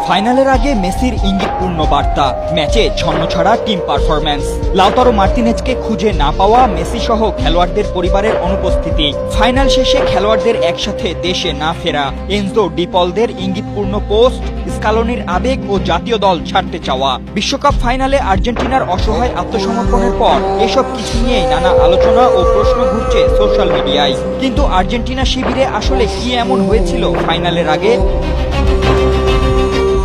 ফাইনালের আগে মেসির ইঙ্গিতপূর্ণ বার্তা, ম্যাচে ছন্নছাড়া টিম পারফরম্যান্স। লাউতারো মার্টিনেজকে খুঁজে না পাওয়া মেসি সহ খেলোয়াড়দের পরিবারের অনুপস্থিতি, ফাইনাল শেষে খেলোয়াড়দের একসাথে দেশে না ফেরা, এনজো ডিপলদের ইঙ্গিতপূর্ণ পোস্ট, স্কালোনির আবেগ ও জাতীয় দল ছাড়তে চাওয়া। বিশ্বকাপ ফাইনালে আর্জেন্টিনার অসহায় আত্মসমর্পণের পর এসব কিছু নিয়েই নানা আলোচনা ও প্রশ্ন ঘুরছে সোশ্যাল মিডিয়ায়। কিন্তু আর্জেন্টিনা শিবিরে আসলে কি এমন হয়েছিল ফাইনালের আগে?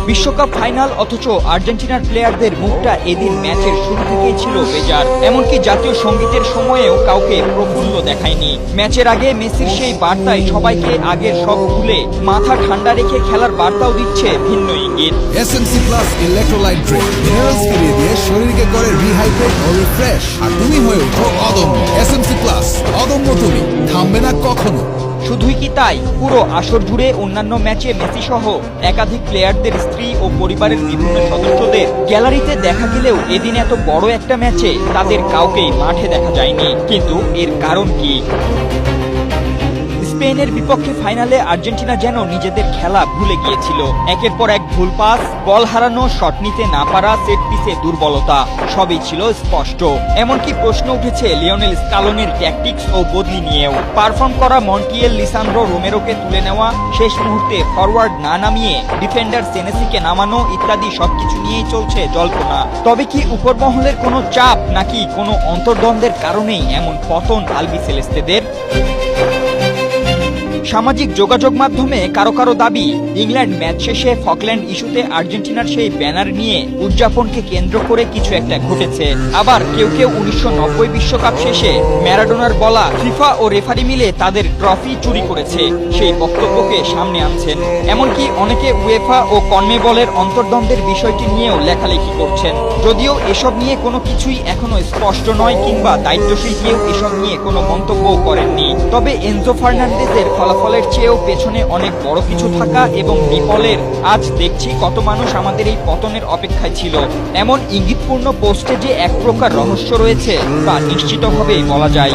বিশ্বকাপ ফাইনাল, অথচ আর্জেন্টিনার প্লেয়ারদের মুখটা এদিন ম্যাচের শুরু থেকেই ছিল বেজার। এমনকি জাতীয় সঙ্গীতের সময়েও কাউকে প্রফুল্ল দেখায়নি। ম্যাচের আগে মেসির সেই বার্তায় সবাইকে আগের সব ভুলে মাথা ঠান্ডা রেখে খেলার বার্তাও দিচ্ছে ভিন্ন ইঙ্গিত। SMC plus electrolyte drink minerals ফিরিয়ে দিয়ে শরীরকে করে রিহাইড্রেট ও রিফ্রেশ, আর তুমি হয়ে ওঠো অদম্য। এসএমসি প্লাস, অদম্য তুমি, থামবে না কখনো। শুধুই কি তাই, পুরো আসর জুড়ে অন্যান্য ম্যাচে মেসি সহ একাধিক প্লেয়ারদের স্ত্রী ও পরিবারের বিভিন্ন সদস্যদের গ্যালারিতে দেখা গেলেও এদিন এত বড় একটা ম্যাচে তাদের কাউকেই মাঠে দেখা যায়নি। কিন্তু এর কারণ কি? স্পেনের বিপক্ষে ফাইনালে আর্জেন্টিনা যেন নিজেদের খেলা ভুলে গিয়েছিল। একের পর এক ভুল পাস, বল হারানো, শট নিতে না পারা, সেট পিসে দুর্বলতা, সবই ছিল স্পষ্ট। এমনকি প্রশ্ন উঠেছে লিওনেল স্কালোনির ট্যাকটিক্স ও বদলি নিয়েও। পারফর্ম করা মন্টিয়েল লিসান্দ্রো রোমেরোকে তুলে নেওয়া, শেষ মুহূর্তে ফরওয়ার্ড না নামিয়ে ডিফেন্ডার সেনেসিকে নামানো ইত্যাদি সবকিছু নিয়েই চলছে জল্পনা। তবে কি উপরমহলের কোনো চাপ, নাকি কোনো অন্তর্দ্বন্দ্বের কারণেই এমন পতন আলবিসেলেস্তেদের? সামাজিক যোগাযোগ মাধ্যমে কারো কারো দাবি, ইংল্যান্ড ম্যাচ শেষে ফকল্যান্ড ইস্যুতে আর্জেন্টিনার সেই ব্যানার নিয়ে উদযাপনকে কেন্দ্র করে কিছু একটা ঘটেছে। আবার কেউ কেউ 1990 বিশ্বকাপ শেষে ম্যারাডোনার বলা ফিফা ও রেফারি মিলে তাদের ট্রফি চুরি করেছে, সেই বক্তব্যকে সামনে আনছেন। এমনকি অনেকে উয়েফা ও কনমেবলের অন্তর্দ্বন্দ্বের বিষয়টি নিয়েও লেখালেখি করছেন। যদিও এসব নিয়ে কোনো কিছুই এখনো স্পষ্ট নয়, কিংবা দায়িত্বশীল কেউ এসব নিয়ে কোনো মন্তব্যও করেননি। তবে এনজো ফার্নান্দেজের ফলাফলের চেয়েও পেছনে অনেক বড় কিছু থাকা এবং ডিপলের আজ দেখছি কত মানুষ আমাদের এই পতনের অপেক্ষায় ছিল, এমন ইঙ্গিতপূর্ণ পোস্টে যে এক প্রকার রহস্য রয়েছে তা নিশ্চিতভাবেই বলা যায়।